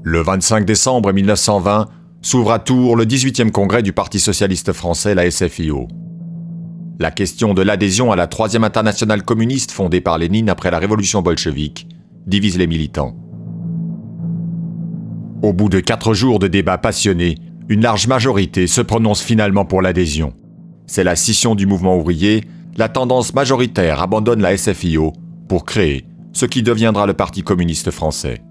Le 25 décembre 1920 s'ouvre à Tours le 18e congrès du Parti socialiste français, la SFIO. La question de l'adhésion à la Troisième internationale communiste fondée par Lénine après la révolution bolchevique divise les militants. Au bout de 4 jours de débats passionnés, une large majorité se prononce finalement pour l'adhésion. C'est la scission du mouvement ouvrier, la tendance majoritaire abandonne la SFIO pour créer ce qui deviendra le Parti communiste français.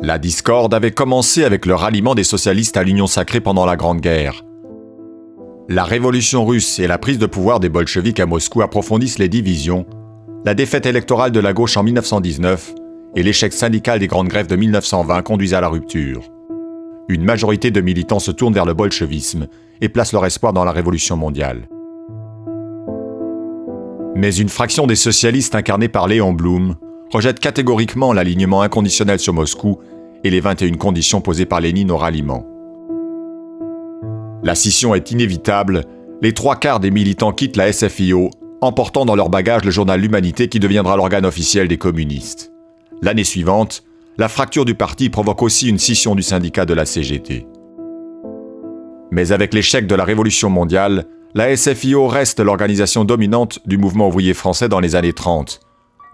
La discorde avait commencé avec le ralliement des socialistes à l'Union sacrée pendant la Grande Guerre. La révolution russe et la prise de pouvoir des bolcheviks à Moscou approfondissent les divisions, la défaite électorale de la gauche en 1919 et l'échec syndical des grandes grèves de 1920 conduisent à la rupture. Une majorité de militants se tournent vers le bolchevisme et placent leur espoir dans la révolution mondiale. Mais une fraction des socialistes incarnée par Léon Blum rejette catégoriquement l'alignement inconditionnel sur Moscou et les 21 conditions posées par Lénine au ralliement. La scission est inévitable, les 3/4 des militants quittent la SFIO, emportant dans leur bagage le journal L'Humanité qui deviendra l'organe officiel des communistes. L'année suivante, la fracture du parti provoque aussi une scission du syndicat de la CGT. Mais avec l'échec de la Révolution mondiale, la SFIO reste l'organisation dominante du mouvement ouvrier français dans les années 30.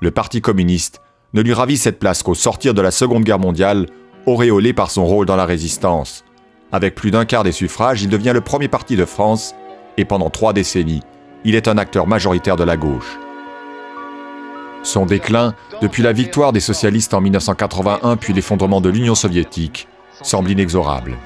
Le Parti communiste ne lui ravit cette place qu'au sortir de la Seconde Guerre mondiale, auréolé par son rôle dans la résistance. Avec plus d'1/4 des suffrages, il devient le premier parti de France et pendant 3 décennies, il est un acteur majoritaire de la gauche. Son déclin, depuis la victoire des socialistes en 1981 puis l'effondrement de l'Union soviétique, semble inexorable.